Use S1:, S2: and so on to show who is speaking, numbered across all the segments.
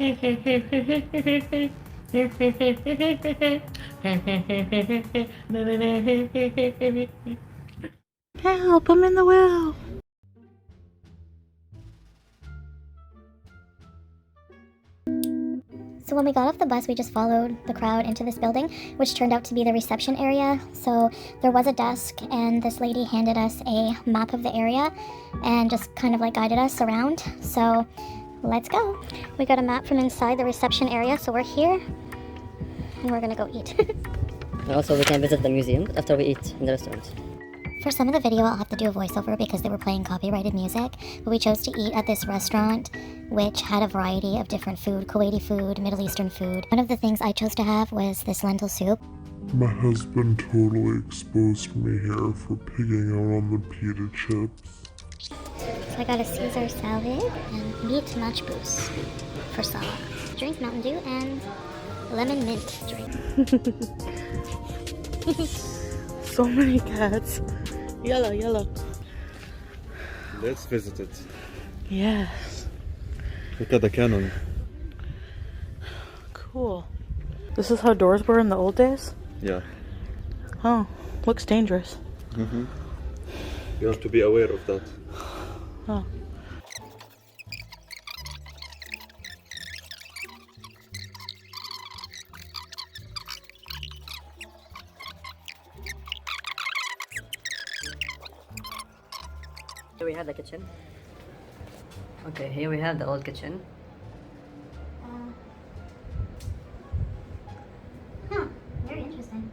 S1: Help, I'm in the well.
S2: So when we got off the bus, we just followed the crowd into this building, which turned out to be the reception area. So there was a desk, and this lady handed us a map of the area and just kind of like guided us around. So let's go. We got a map from inside the reception area, so we're here and we're gonna go eat.
S3: And also we can visit the museum after we eat in the restaurant.
S2: For some of the video, I'll have to do a voiceover because they were playing copyrighted music, but we chose to eat at this restaurant, which had a variety of different food, Kuwaiti food, Middle Eastern food. One of the things I chose to have was this lentil soup.
S4: My husband totally exposed me here for pigging out on the pita chips.
S2: So I got a Caesar salad and meat matchboos for salah. Drink Mountain Dew and lemon mint drink.
S1: So many cats. Yellow, yellow.
S5: Let's visit it.
S1: Yes.
S5: Look at the cannon.
S1: Cool. This is how doors were in the old days?
S5: Yeah.
S1: Oh, looks dangerous.
S5: You have to be aware of that.
S1: Oh.
S3: Here we have the kitchen. Okay, here we have the old kitchen.
S2: Very interesting.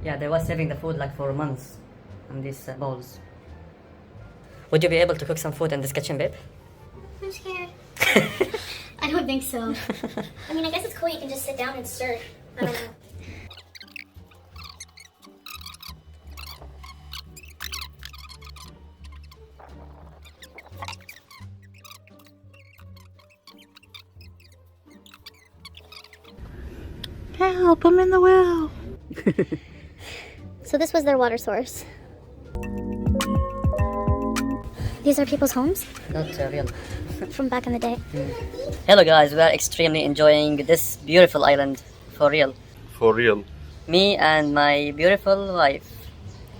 S3: Yeah, they was saving the food like for months in these bowls. Would you be able to cook some food in this kitchen, babe?
S2: I'm scared. I don't think so. I mean, I guess it's cool you can just sit down and stir. I don't know.
S1: Help, I'm in the well.
S2: So this was their water source. These are people's homes
S3: Not real.
S2: from back in the day.
S3: Hello guys, we are extremely enjoying this beautiful island. For real.
S5: For real.
S3: Me and my beautiful wife.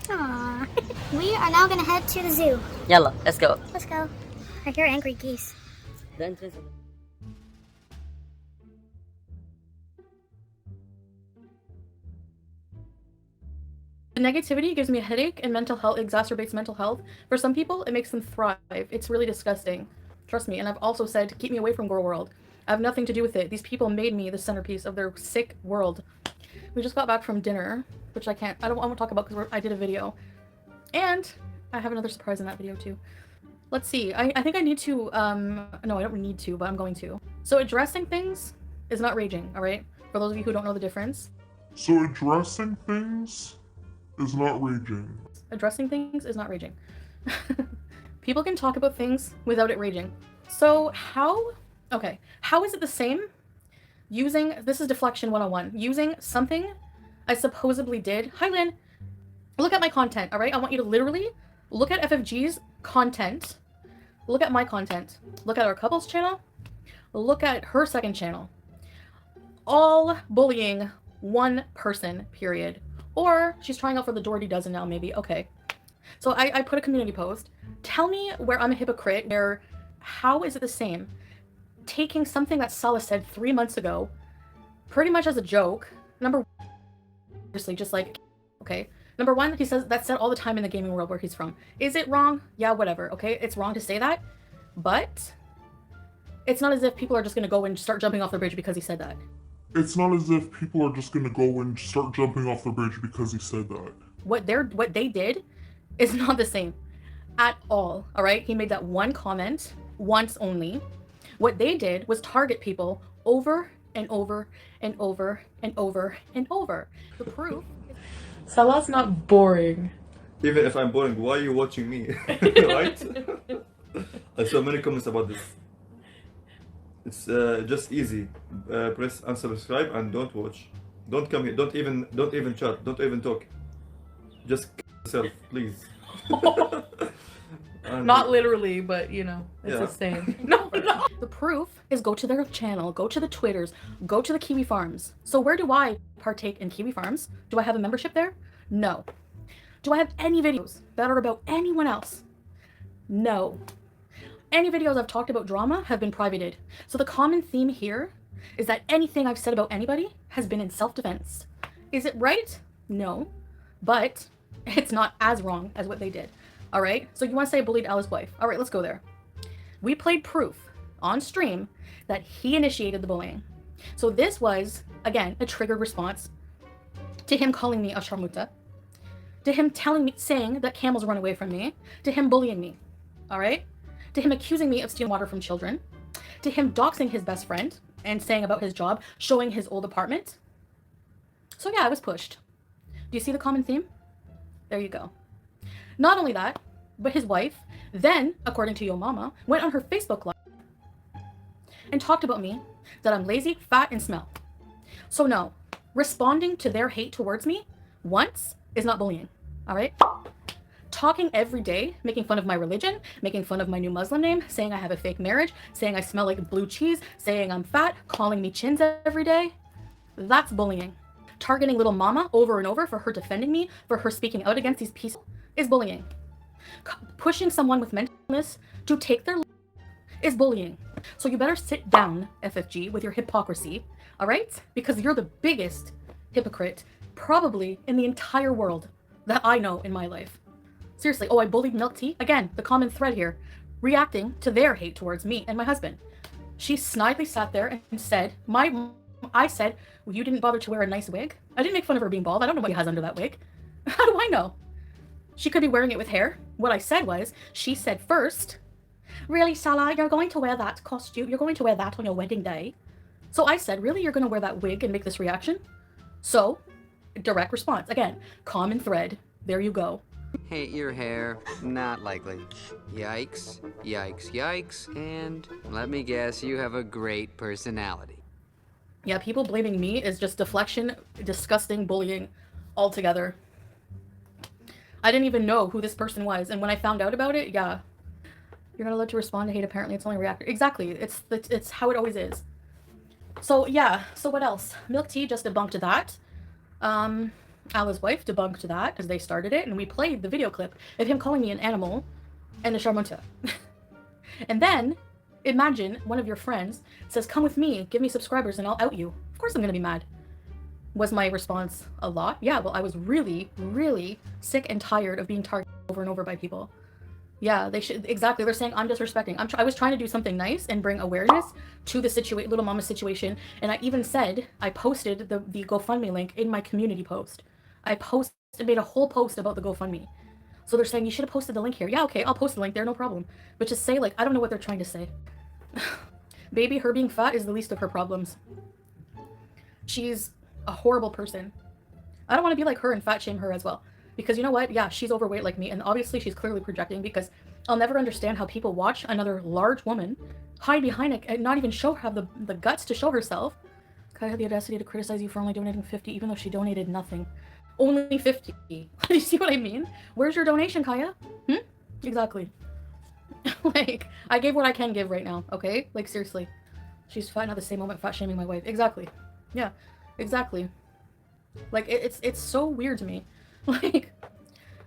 S2: Aww. We are now gonna head to the zoo.
S3: Yalla, let's go.
S2: Let's go. I hear angry geese.
S3: The entrance of
S6: Negativity gives me a headache, and mental health exacerbates mental health. For some people, it makes them thrive. It's really disgusting. Trust me. And I've also said, keep me away from GORLWORLD. I have nothing to do with it. These people made me the centerpiece of their sick world. We just got back from dinner, which I won't talk about because I did a video. And I have another surprise in that video too. Let's see. I think I need to, no, I don't need to, but I'm going to. So addressing things is not raging, all right? For those of you who don't know the difference.
S4: So addressing things is not raging.
S6: Addressing things is not raging. People can talk about things without it raging. So how is it the same using, this is deflection 101, using something I supposedly did. Hi Lynn, look at my content, all right? I want you to literally look at FFG's content, look at my content, look at our couples channel, look at her second channel. All bullying one person, period. Or she's trying out for the Doherty dozen now, maybe. Okay. So I put a community post. Tell me where I'm a hypocrite, where how is it the same? Taking something that Salah said 3 months ago, pretty much as a joke. Number seriously, just like, okay. Number one, he says that's said all the time in the gaming world where he's from. Is it wrong? Yeah, whatever. Okay, it's wrong to say that, but it's not as if people are just gonna go and start jumping off the bridge because he said that.
S4: It's not as if people are just gonna go and start jumping off the bridge because he said that.
S6: What they did is not the same at all. All right, he made that one comment once only. What they did was target people over and over and over and over and over. The proof.
S1: Salah's not boring.
S5: Even if I'm boring, why are you watching me? Right? I saw many comments about this. It's just easy. Press unsubscribe and don't watch. Don't come here. Don't even chat. Don't even talk. Just yourself, please.
S6: Not literally, but you know, it's
S5: Yeah.
S6: the same. No. The proof is go to their channel, go to the Twitters, go to the Kiwi Farms. So where do I partake in Kiwi Farms? Do I have a membership there? No. Do I have any videos that are about anyone else? No. Any videos I've talked about drama have been privated. So the common theme here is that anything I've said about anybody has been in self-defense. Is it right? No. But it's not as wrong as what they did. All right? So you want to say I bullied Alice's wife. All right, let's go there. We played proof on stream that he initiated the bullying. So this was, again, a triggered response to him calling me a sharmuta, to him saying that camels run away from me, to him bullying me, all right? To him accusing me of stealing water from children, to him doxing his best friend and saying about his job, showing his old apartment. So yeah, I was pushed. Do you see the common theme? There you go. Not only that, but his wife then, according to Yo Mama, went on her Facebook Live and talked about me, that I'm lazy, fat, and smell. So no, responding to their hate towards me once is not bullying, all right? Talking every day, making fun of my religion, making fun of my new Muslim name, saying I have a fake marriage, saying I smell like blue cheese, saying I'm fat, calling me chins every day, that's bullying. Targeting little mama over and over for her defending me, for her speaking out against these people is bullying. Pushing someone with mental illness to take their life is bullying. So you better sit down, FFG, with your hypocrisy, all right? Because you're the biggest hypocrite probably in the entire world that I know in my life. Seriously. Oh, I bullied Milk Tea. Again, the common thread here, reacting to their hate towards me and my husband. She snidely sat there and said, I said, well, you didn't bother to wear a nice wig. I didn't make fun of her being bald. I don't know what he has under that wig. How do I know? She could be wearing it with hair. What I said was, she said first, really, Salah, you're going to wear that costume. You're going to wear that on your wedding day. So I said, really, you're going to wear that wig and make this reaction? So, direct response. Again, common thread. There you go.
S7: Hate your hair. Not likely. Yikes, yikes, yikes. And let me guess, you have a great personality.
S6: Yeah, people blaming me is just deflection, disgusting bullying altogether. I didn't even know who this person was, and when I found out about it, yeah. You're not allowed to respond to hate, apparently. It's only a reactor. Exactly. It's how it always is. So, yeah. So what else? Milk Tea just debunked that. Allah's wife debunked that, because they started it, and we played the video clip of him calling me an animal and a sharmuta. And then, imagine one of your friends says, come with me, give me subscribers, and I'll out you. Of course I'm going to be mad. Was my response a lot? Yeah, well, I was really, really sick and tired of being targeted over and over by people. Yeah, they should, exactly. They're saying I'm disrespecting. I was trying to do something nice and bring awareness to the little mama situation. And I even said, I posted the GoFundMe link in my community post. I made a whole post about the GoFundMe. So they're saying, you should have posted the link here. Yeah, okay, I'll post the link there, no problem. But just say, like, I don't know what they're trying to say. Baby, her being fat is the least of her problems. She's a horrible person. I don't want to be like her and fat shame her as well. Because you know what? Yeah, she's overweight like me. And obviously she's clearly projecting, because I'll never understand how people watch another large woman hide behind it and not even have the guts to show herself. Kaya had the audacity to criticize you for only donating 50, even though she donated nothing. Only 50. Do you see what I mean? Where's your donation, Kaya? Exactly. Like, I gave what I can give right now, okay? Like, seriously. She's fat, not the same moment fat shaming my wife. Exactly. Yeah, exactly. Like, it's so weird to me. Like,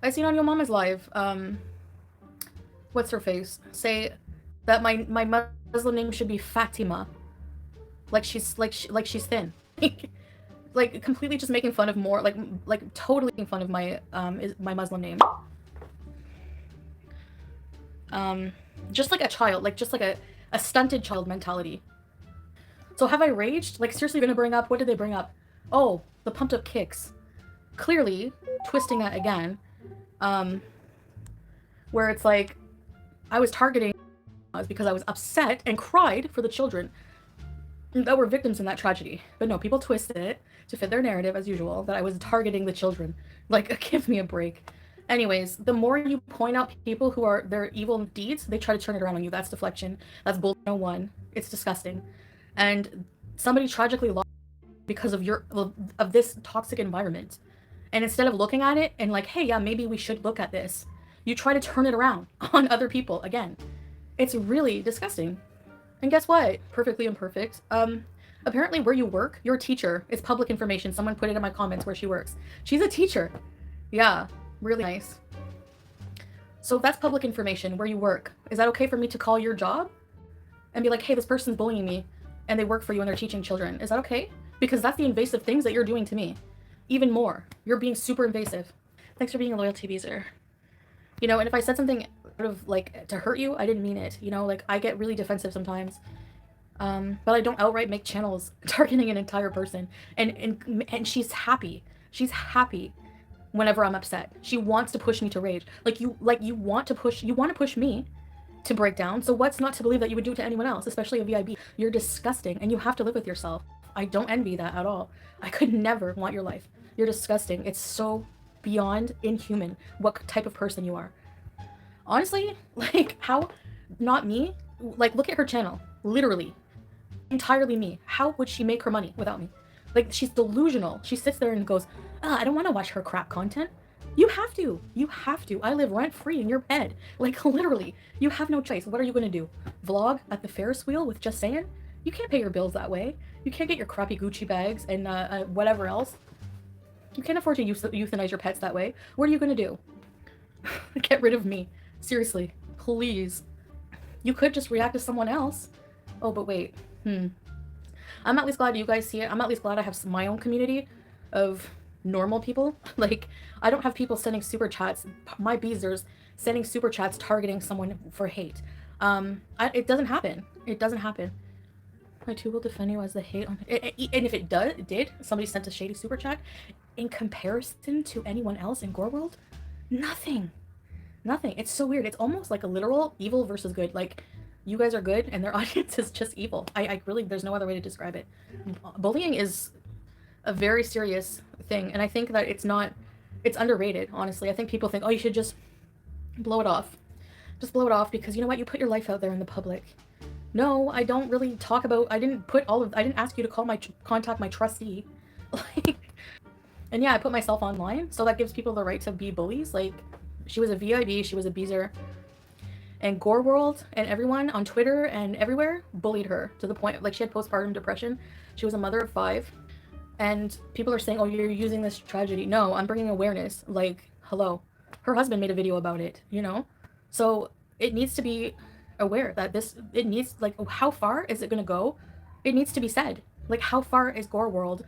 S6: I seen on Your Mama's live, what's her face? Say that my Muslim name should be Fatima. Like she's thin. Like completely just making fun of like totally making fun of my Muslim name. Just like a child, like just like a stunted child mentality. So have I raged? Like seriously gonna bring up, what did they bring up? Oh, the pumped up kicks. Clearly twisting that again. Where it's like I was targeting because I was upset and cried for the children that were victims in that tragedy. But no, people twisted it to fit their narrative as usual, that I was targeting the children. Like, give me a break. Anyways, the more you point out people who are their evil deeds, they try to turn it around on you. That's deflection. That's bull 101. It's disgusting. And somebody tragically lost because of this toxic environment. And instead of looking at it and like, hey, yeah, maybe we should look at this, you try to turn it around on other people again. It's really disgusting. And guess what? Perfectly imperfect. Apparently where you work, your teacher, it's public information. Someone put it in my comments where she works. She's a teacher. Yeah, really nice. So that's public information where you work. Is that okay for me to call your job and be like, hey, this person's bullying me and they work for you and they're teaching children? Is that okay? Because that's the invasive things that you're doing to me. Even more. You're being super invasive. Thanks for being a loyalty abuser. You know, and if I said something out of like to hurt you, I didn't mean it. You know, like I get really defensive sometimes. But I don't outright make channels targeting an entire person. And she's happy. She's happy whenever I'm upset. She wants to push me to rage. You want to push me to break down. So what's not to believe that you would do to anyone else, especially a VIB? You're disgusting and you have to live with yourself. I don't envy that at all. I could never want your life. You're disgusting. It's so beyond inhuman what type of person you are. Honestly, like how, not me, like look at her channel, literally, entirely me. How would she make her money without me? Like she's delusional. She sits there and goes, I don't want to watch her crap content. You have to. You have to. I live rent free in your head. Like literally, you have no choice. What are you going to do? Vlog at the Ferris wheel with JustSayin? You can't pay your bills that way. You can't get your crappy Gucci bags and whatever else. You can't afford to euthanize your pets that way. What are you going to do? Get rid of me. Seriously, please. You could just react to someone else. Oh, but wait. I'm at least glad you guys see it. I'm at least glad I have my own community of normal people. Like, I don't have people sending super chats, my beezers sending super chats targeting someone for hate. It doesn't happen. It doesn't happen. I too will defend you as the hate on it, and if it did, somebody sent a shady super chat, in comparison to anyone else in GORLWORLD, nothing. It's so weird. It's almost like a literal evil versus good. Like, you guys are good and their audience is just evil. I really, there's no other way to describe it. Bullying is a very serious thing, and I think that it's underrated, honestly. I think people think, oh, you should just blow it off. Just blow it off because you know what? You put your life out there in the public. No, I don't really talk about, I didn't ask you to contact my trustee. Like, and yeah, I put myself online, so that gives people the right to be bullies. Like, she was a VIB, she was a beezer, and GORLWORLD and everyone on Twitter and everywhere bullied her to the point, like, she had postpartum depression. She was a mother of 5, and people are saying, oh, you're using this tragedy. No, I'm bringing awareness. Like, hello. Her husband made a video about it, you know? So it needs to be aware that it needs, like, how far is it gonna go? It needs to be said. Like, how far is GORLWORLD?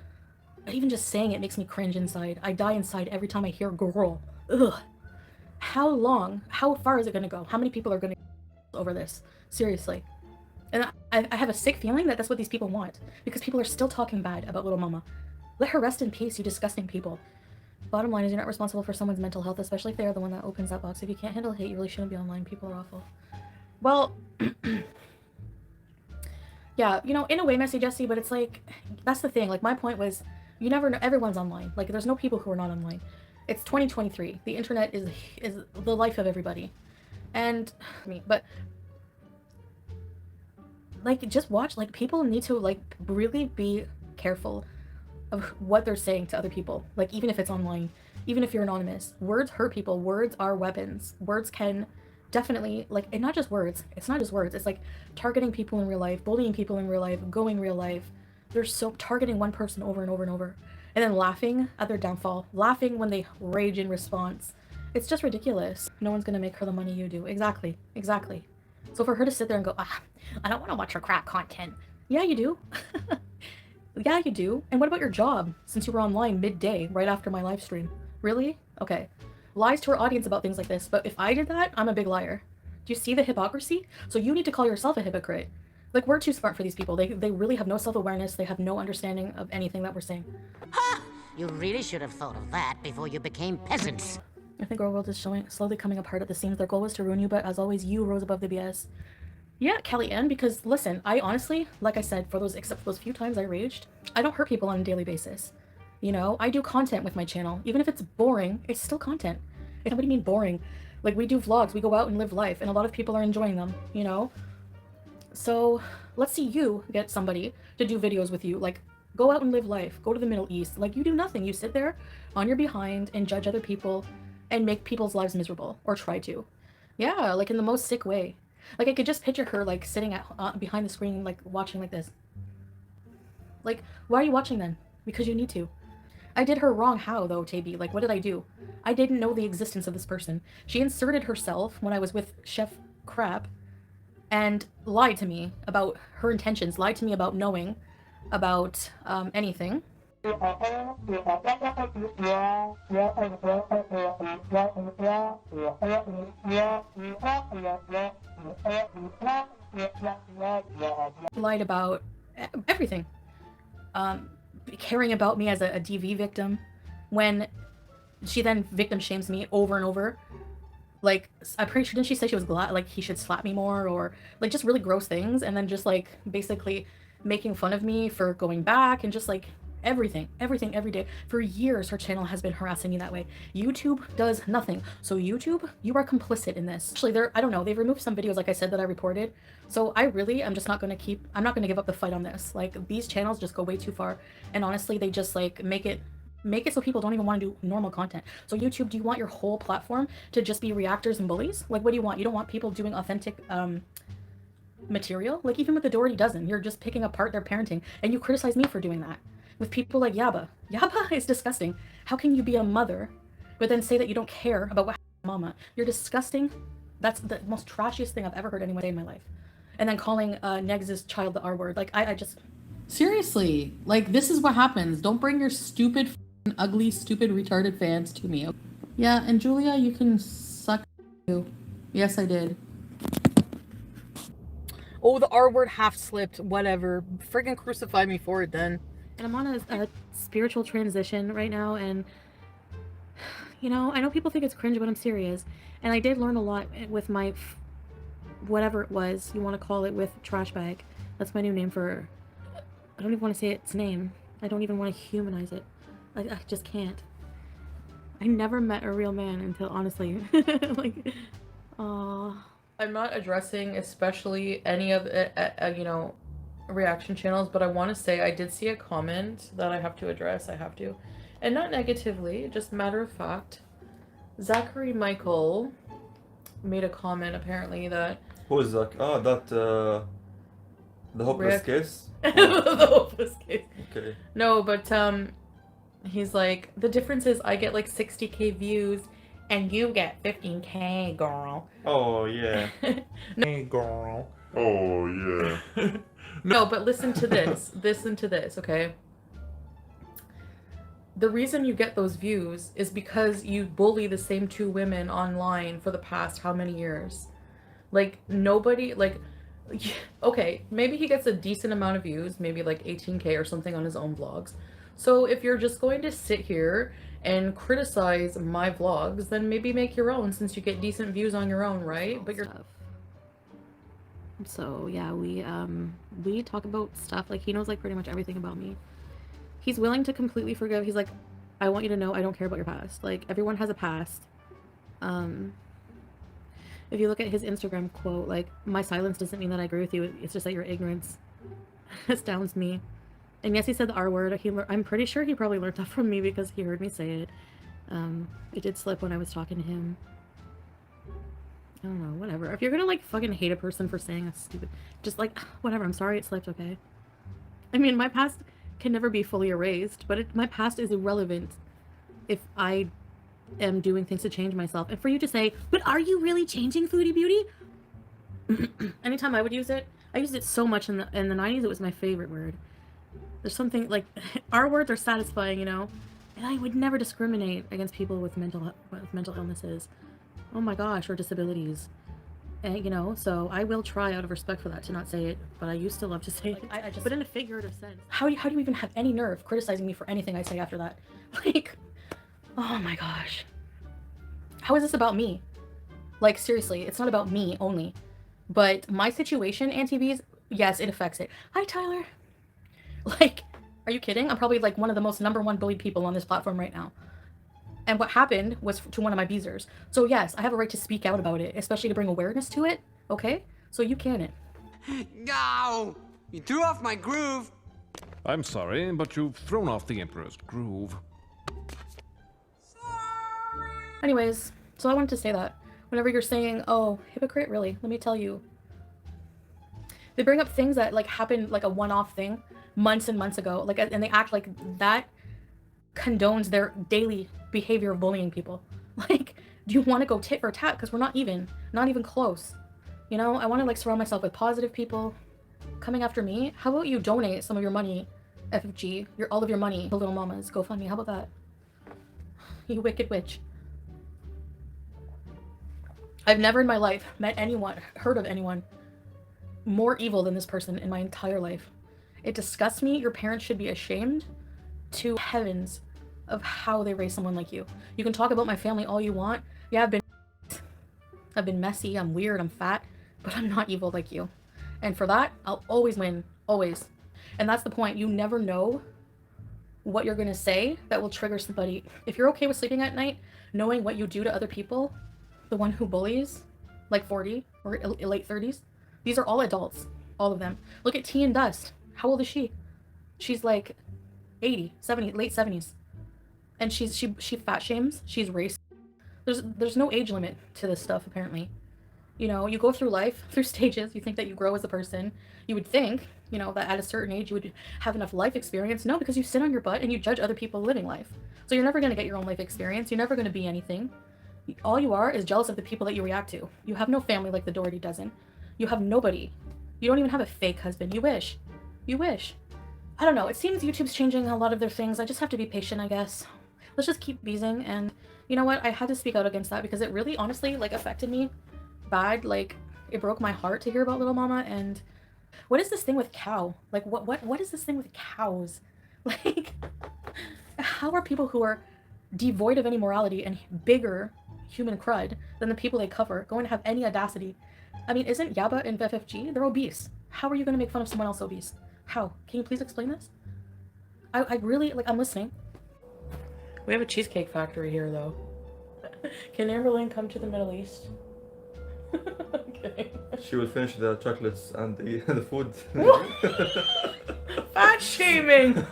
S6: Even just saying it makes me cringe inside. I die inside every time I hear girl. Ugh. How far is it gonna go? How many people are gonna over this? Seriously. And I have a sick feeling that that's what these people want, because people are still talking bad about little mama. Let her rest in peace, you disgusting people. Bottom line is, you're not responsible for someone's mental health, especially if they are the one that opens that box. If you can't handle hate, you really shouldn't be online. People are awful. Well, yeah, you know, in a way, Messy Jessie, but it's like, that's the thing. Like, my point was, you never know, everyone's online. Like, there's no people who are not online. It's 2023. The internet is the life of everybody. And, but, like, just watch, like, people need to, like, really be careful of what they're saying to other people. Like, even if it's online, even if you're anonymous, words hurt people. Words are weapons. Words can definitely, like, and not just words. It's not just words. It's like targeting people in real life, bullying people in real life, going real life. They're so targeting one person over and over and over, and then laughing at their downfall, laughing when they rage in response. It's just ridiculous. No one's gonna make her the money you do. Exactly. So for her to sit there and go, I don't want to watch her crap content. Yeah, you do. Yeah, you do. And what about your job, since you were online midday right after my live stream? Really? Okay. Lies to her audience about things like this, but if I did that, I'm a big liar. Do you see the hypocrisy? So you need to call yourself a hypocrite. Like, we're too smart for these people. They really have no self-awareness. They have no understanding of anything that we're saying.
S8: Ha! You really should have thought of that before you became peasants.
S6: I think GORLWORLD is slowly coming apart at the seams. Their goal was to ruin you, but as always, you rose above the BS. Yeah, Kellyanne, because listen, I honestly, like I said, except for those few times I raged, I don't hurt people on a daily basis. You know, I do content with my channel. Even if it's boring, it's still content. What do you mean boring? Like, we do vlogs, we go out and live life, and a lot of people are enjoying them, you know? So, let's see you get somebody to do videos with you. Like, go out and live life. Go to the Middle East. Like, you do nothing. You sit there on your behind and judge other people and make people's lives miserable. Or try to. Yeah, like in the most sick way. Like, I could just picture her, like, sitting at behind the screen, like, watching like this. Like, why are you watching then? Because you need to. I did her wrong how, though, Taby? Like, what did I do? I didn't know the existence of this person. She inserted herself when I was with Chef Crap and lied to me about her intentions, lied to me about knowing about anything. Lied about everything. Caring about me as a DV victim, when she then victim shames me over and over. Like, I'm pretty sure, didn't she say she was glad, like, he should slap me more, or like just really gross things, and then just like basically making fun of me for going back, and just like everything every day. For years her channel has been harassing me that way. YouTube does nothing. So YouTube, you are complicit in this. Actually, I don't know, they've removed some videos, like I said, that I reported. So I'm just not gonna I'm not gonna give up the fight on this. Like, these channels just go way too far, and honestly they just like make it so people don't even want to do normal content. So YouTube, do you want your whole platform to just be reactors and bullies? Like, what do you want? You don't want people doing authentic material? Like, even with the Doherty dozen, you're just picking apart their parenting, and you criticize me for doing that. With people like Yaba. Yaba is disgusting. How can you be a mother, but then say that you don't care about what happened to mama? You're disgusting. That's the most trashiest thing I've ever heard anyone say in my life. And then calling Negs' child the R word. Like, I just... Seriously. Like, this is what happens. Don't bring your stupid, ugly, stupid, retarded fans to me. Yeah, and Julia, you can suck too. Yes, I did. Oh, the R word half slipped. Whatever. Friggin' crucify me for it then. And I'm on a spiritual transition right now, and you know, I know people think it's cringe, but I'm serious. And I did learn a lot with my whatever it was you want to call it, with trash bag. That's my new name for... I don't even want to say its name. I don't even want to humanize it. I just can't. I never met a real man until, honestly, like, aww. I'm not addressing especially any of it, you know, reaction channels, but I want to say I did see a comment that I have to address. I have to, and not negatively, just matter of fact. Zachary Michael made a comment apparently that...
S5: Who is Zach? Ah, that the hopeless case.
S6: The hopeless case.
S5: Okay.
S6: No, but he's like, the difference is I get like 60K views and you get 15K, girl.
S5: Oh yeah.
S6: No.
S5: Hey girl. Oh yeah.
S6: No, but listen to this. Listen to this, okay? The reason you get those views is because you bully the same two women online for the past how many years? Like, nobody, like, okay, maybe he gets a decent amount of views, maybe like 18K or something on his own vlogs. So if you're just going to sit here and criticize my vlogs, then maybe make your own, since you get decent views on your own, right? But you're... So yeah, we talk about stuff, like, he knows like pretty much everything about me. He's willing to completely forgive. He's like, I want you to know I don't care about your past. Like, everyone has a past. If you look at his Instagram quote, like, my silence doesn't mean that I agree with you. It's just that your ignorance astounds me. And yes, he said the R word. I'm pretty sure he probably learned that from me because he heard me say it. It did slip when I was talking to him. I don't know, whatever. If you're gonna, like, fucking hate a person for saying a stupid... Just, like, whatever, I'm sorry it slipped, okay? I mean, my past can never be fully erased, but my past is irrelevant if I am doing things to change myself. And for you to say, but are you really changing, Foodie Beauty? Anytime I would use it, I used it so much in the 90s, it was my favorite word. There's something, like, our words are satisfying, you know? And I would never discriminate against people with mental illnesses. Oh my gosh, or disabilities. And, you know, so I will try out of respect for that to not say it, but I used to love to say it. I just, but in a figurative sense. How do you even have any nerve criticizing me for anything I say after that? Like, oh my gosh. How is this about me? Like, seriously, it's not about me only. But my situation, Auntie B's, yes, it affects it. Hi, Tyler. Like, are you kidding? I'm probably, like, one of the most #1 bullied people on this platform right now. And what happened was to one of my beezers. So yes, I have a right to speak out about it, especially to bring awareness to it, okay? So you can it.
S7: No! You threw off my groove!
S9: I'm sorry, but you've thrown off the Emperor's groove.
S6: Anyways, so I wanted to say that. Whenever you're saying, oh, hypocrite, really? Let me tell you, They bring up things that like happened like a one-off thing months and months ago, like, and they act like that condones their daily behavior of bullying people. Like, do you want to go tit for tat? Because we're not even close. You know, I want to like surround myself with positive people coming after me. How about you donate some of your money, FFG, all of your money to Little Mama's GoFundMe? How about that? You wicked witch. I've never in my life met anyone, heard of anyone more evil than this person in my entire life. It disgusts me. Your parents should be ashamed to heavens of how they raise someone like you. You can talk about my family all you want. Yeah, I've been messy, I'm weird, I'm fat, but I'm not evil like you. And for that, I'll always win, always. And that's the point. You never know what you're gonna say that will trigger somebody. If you're okay with sleeping at night, knowing what you do to other people, the one who bullies, like 40 or late 30s, these are all adults, all of them. Look at T and Dust. How old is she? She's like 80, 70, late 70s. And she fat shames, she's racist. There's no age limit to this stuff, apparently. You know, you go through life, through stages, you think that you grow as a person. You would think, you know, that at a certain age you would have enough life experience. No, because you sit on your butt and you judge other people living life. So you're never going to get your own life experience. You're never going to be anything. All you are is jealous of the people that you react to. You have no family like the Doherty doesn't. You have nobody. You don't even have a fake husband. You wish. You wish. I don't know. It seems YouTube's changing a lot of their things. I just have to be patient, I guess. Let's just keep beezing. And you know what? I had to speak out against that because it really, honestly, like, affected me bad. Like, it broke my heart to hear about Little Mama. And what is this thing with cow? Like, what is this thing with cows? Like, how are people who are devoid of any morality and bigger human crud than the people they cover going to have any audacity? I mean, isn't Yaba and FFG, they're obese. How are you going to make fun of someone else obese? How? Can you please explain this? I really, like, I'm listening. We have a cheesecake factory here, though. Can Amberlynn come to the Middle East? Okay.
S5: She will finish the chocolates and the food.
S6: Fat shaming!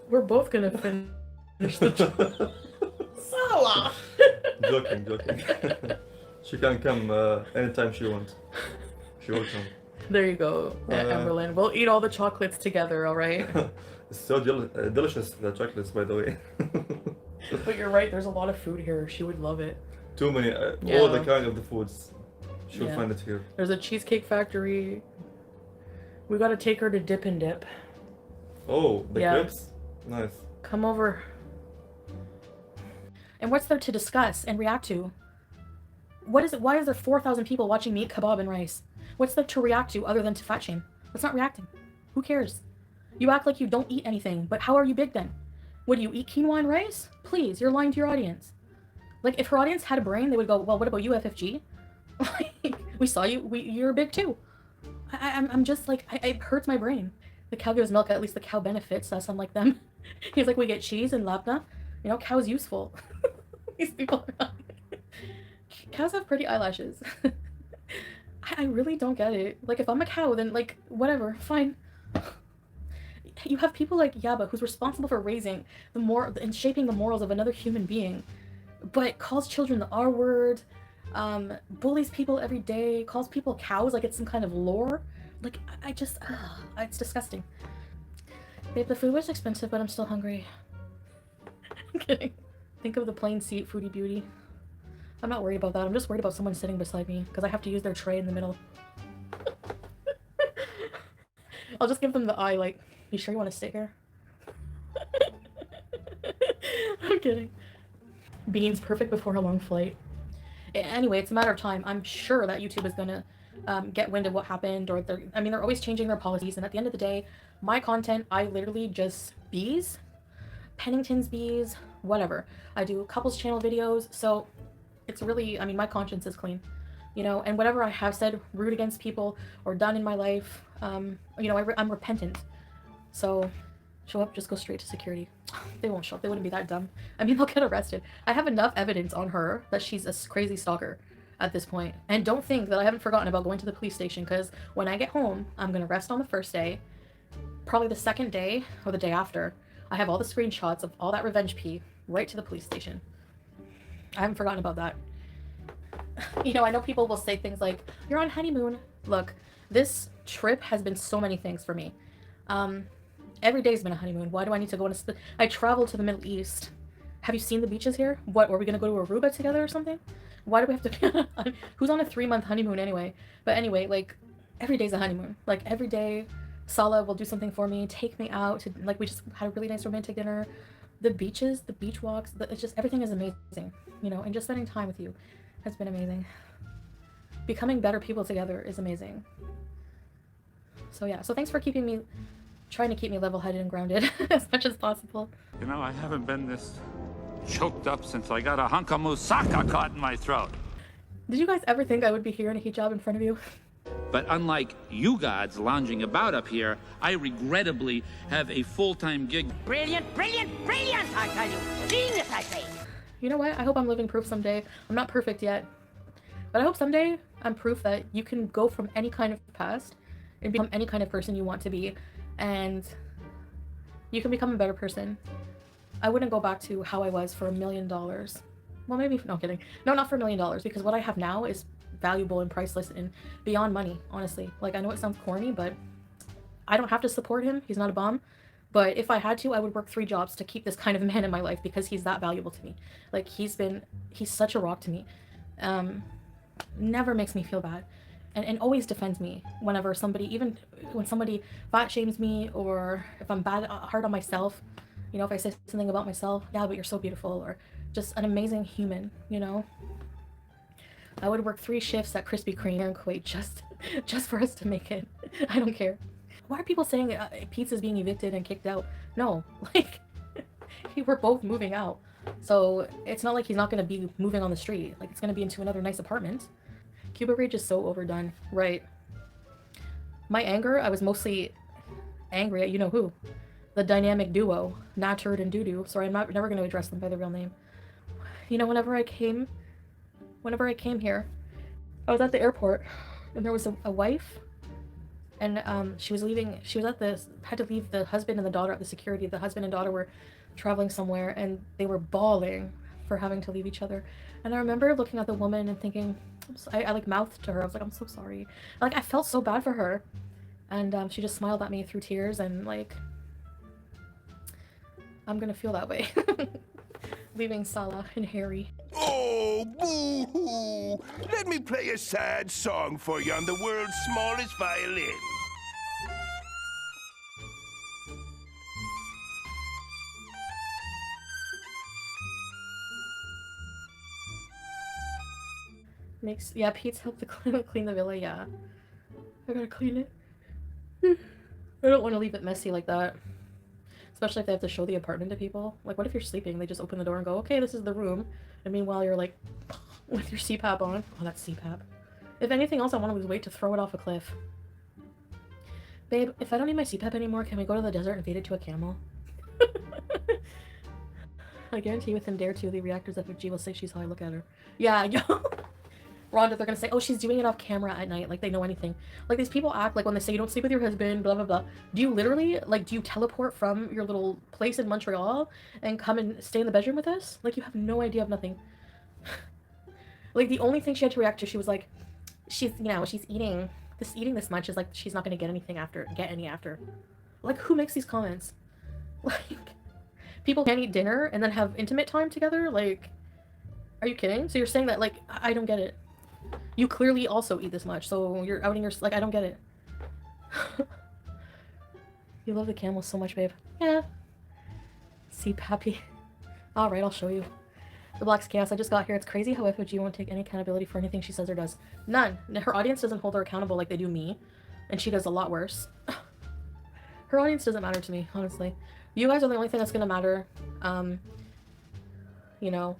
S6: We're both gonna finish the Salah!
S5: Joking. She can come anytime she wants. She will come.
S6: There you go, Amberlynn. We'll eat all the chocolates together, alright?
S5: It's so delicious, the chocolates, by the way.
S6: But you're right, there's a lot of food here. She would love it.
S5: Too many,
S6: Yeah.
S5: all the kind of the foods. She'll
S6: Yeah.
S5: find it here.
S6: There's a cheesecake factory. We gotta take her to Dip and Dip.
S5: Oh, the
S6: Yeah.
S5: crepes? Nice.
S6: Come over. And what's there to discuss and react to? What is it? Why is there 4,000 people watching me eat kebab and rice? What's there to react to other than to fat shame? That's not reacting. Who cares? You act like you don't eat anything, but how are you big then? Would you eat quinoa and rice? Please, you're lying to your audience. Like, if her audience had a brain, they would go, well, what about you, FFG? Like, we saw you, you're big too. I'm just like, it hurts my brain. The cow gives milk, at least the cow benefits us, unlike them. He's like, we get cheese and labna. You know, cow's useful. These people are not. Cows have pretty eyelashes. I really don't get it. Like, if I'm a cow, then, like, whatever, fine. You have people like Yaba, who's responsible for raising and shaping the morals of another human being, but calls children the R word, bullies people every day, calls people cows like it's some kind of lore. Like, I just, it's disgusting. Babe, the food was expensive, but I'm still hungry. I'm kidding. Think of the plain seat, Foodie Beauty. I'm not worried about that. I'm just worried about someone sitting beside me, because I have to use their tray in the middle. I'll just give them the eye, like, you sure you want to sit here? I'm kidding. Beans perfect before a long flight. Anyway, it's a matter of time. I'm sure that YouTube is gonna get wind of what happened, or they're always changing their policies, and at the end of the day, my content, I literally just bees, Pennington's bees, whatever. I do couples channel videos, so it's really, I mean, my conscience is clean, you know, and whatever I have said rude against people or done in my life, you know, I'm repentant. So show up, just go straight to security. They won't show up. They wouldn't be that dumb. I mean, they'll get arrested. I have enough evidence on her that she's a crazy stalker at this point. And don't think that I haven't forgotten about going to the police station, because when I get home, I'm going to rest on the first day. Probably the second day or the day after, I have all the screenshots of all that revenge pee right to the police station. I haven't forgotten about that. You know, I know people will say things like, you're on honeymoon. Look, this trip has been so many things for me. Every day's been a honeymoon. Why do I need to go on I traveled to the Middle East. Have you seen the beaches here? What, are we gonna go to Aruba together or something? Why do we have to who's on a 3-month honeymoon anyway? But anyway, like, every day's a honeymoon. Like, every day, Salah will do something for me, take me out to, like, we just had a really nice romantic dinner. The beaches, the beach walks, it's just, everything is amazing, you know, and just spending time with you has been amazing. Becoming better people together is amazing. So yeah, so thanks for trying to keep me level-headed and grounded as much as possible.
S10: You know, I haven't been this choked up since I got a hunk of moussaka caught in my throat.
S6: Did you guys ever think I would be here in a hijab in front of you?
S10: But unlike you gods lounging about up here, I regrettably have a full-time gig.
S8: Brilliant, brilliant, brilliant, I tell you. Genius, I say.
S6: You know what? I hope I'm living proof someday. I'm not perfect yet. But I hope someday I'm proof that you can go from any kind of past and become any kind of person you want to be. And you can become a better person. I wouldn't go back to how I was for $1 million. Well, maybe, no, kidding. No, not for $1 million, because what I have now is valuable and priceless and beyond money, honestly. Like, I know it sounds corny, but I don't have to support him. He's not a bum. But if I had to, I would work 3 jobs to keep this kind of man in my life because he's that valuable to me. Like, he's such a rock to me. Never makes me feel bad. And always defends me whenever even when somebody fat shames me, or if I'm hard on myself, you know, if I say something about myself, yeah, but you're so beautiful, or just an amazing human, you know. I would work 3 shifts at Krispy Kreme here in Kuwait just for us to make it. I don't care. Why are people saying pizza's being evicted and kicked out? No, like, we're both moving out. So it's not like he's not going to be moving on the street. Like, it's going to be into another nice apartment. Cuba Rage is so overdone. Right. My anger, I was mostly angry at you-know-who. The dynamic duo, Naturd and Doodoo. Sorry, I'm never going to address them by their real name. You know, whenever I came here, I was at the airport, and there was a wife, and she was leaving, had to leave the husband and the daughter at the security. The husband and daughter were traveling somewhere, and they were bawling for having to leave each other. And I remember looking at the woman and thinking, I like mouthed to her, I was like, I'm so sorry. Like, I felt so bad for her. And she just smiled at me through tears, and like, I'm gonna feel that way. Leaving Salah and Harry.
S11: Oh, boo-hoo! Let me play a sad song for you on the world's smallest violin.
S6: Yeah, Pete's helped to clean the villa, yeah. I gotta clean it. I don't want to leave it messy like that. Especially if they have to show the apartment to people. Like, what if you're sleeping? They just open the door and go, okay, this is the room. And meanwhile, you're like, with your CPAP on. Oh, that's CPAP. If anything else, I want to lose weight to throw it off a cliff. Babe, if I don't need my CPAP anymore, can we go to the desert and feed it to a camel? I guarantee within Dare 2, the reactor's FFG will say she's how I look at her. Yeah, yo. Rhonda, they're gonna say, oh, she's doing it off camera at night, like they know anything. Like, these people act like when they say you don't sleep with your husband, blah, blah, blah. Do you literally, like, do you teleport from your little place in Montreal and come and stay in the bedroom with us? Like, you have no idea of nothing. Like, the only thing she had to react to, she was like, she's eating this much is like, she's not gonna get any after. Like, who makes these comments? Like, people can't eat dinner and then have intimate time together? Like, are you kidding? So you're saying that, like, I don't get it. You clearly also eat this much, so you're outing your, like, I don't get it. You love the camel so much, babe. Yeah. CPAPy. Alright, I'll show you. The Black's Chaos, I just got here. It's crazy how FOG won't take any accountability for anything she says or does. None. Her audience doesn't hold her accountable like they do me. And she does a lot worse. Her audience doesn't matter to me, honestly. You guys are the only thing that's gonna matter. You know,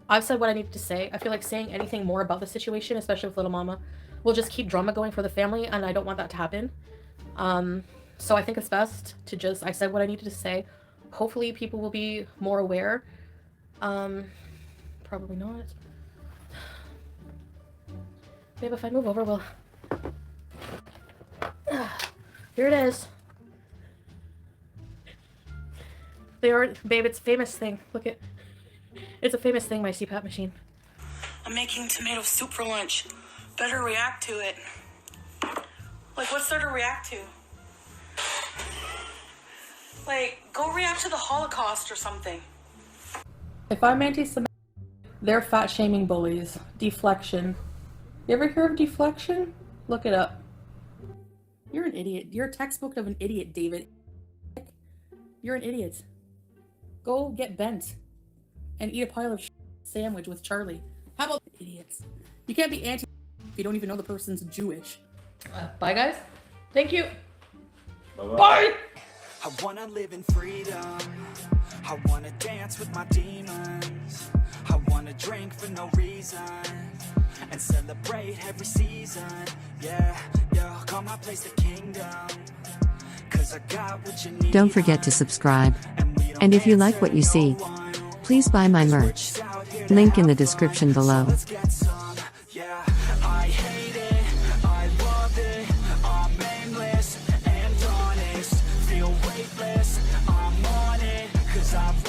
S6: I've said what I need to say. I feel like saying anything more about the situation, especially with Little Mama, will just keep drama going for the family, and I don't want that to happen. So I think it's best to I said what I needed to say. Hopefully people will be more aware. Probably not. Babe, if I move over, we'll... Here it is. Babe, it's a famous thing. Look at... It's a famous thing, my CPAP machine.
S1: I'm making tomato soup for lunch. Better react to it. Like, what's there to react to? Like, go react to the Holocaust or something.
S6: If I'm anti-Semitic, they're fat-shaming bullies. Deflection. You ever hear of deflection? Look it up. You're an idiot. You're a textbook of an idiot, David. You're an idiot. Go get bent and eat a pile of sandwich with Charlie. How about idiots? You can't be anti if you don't even know the person's Jewish. Bye, guys. Thank you.
S5: Bye-bye.
S6: Bye!
S12: I wanna live in freedom. I wanna dance with my demons. I wanna drink for no reason and celebrate every season. Yeah, yeah, call my place the kingdom. 'Cause I got what you need.
S13: Don't forget to subscribe. And if you like what you see, please buy my merch. Link in the description below.
S12: Yeah, I hate it, I love it. I'm aimless and honest. Feel weightless, I'm on it. 'Cause I've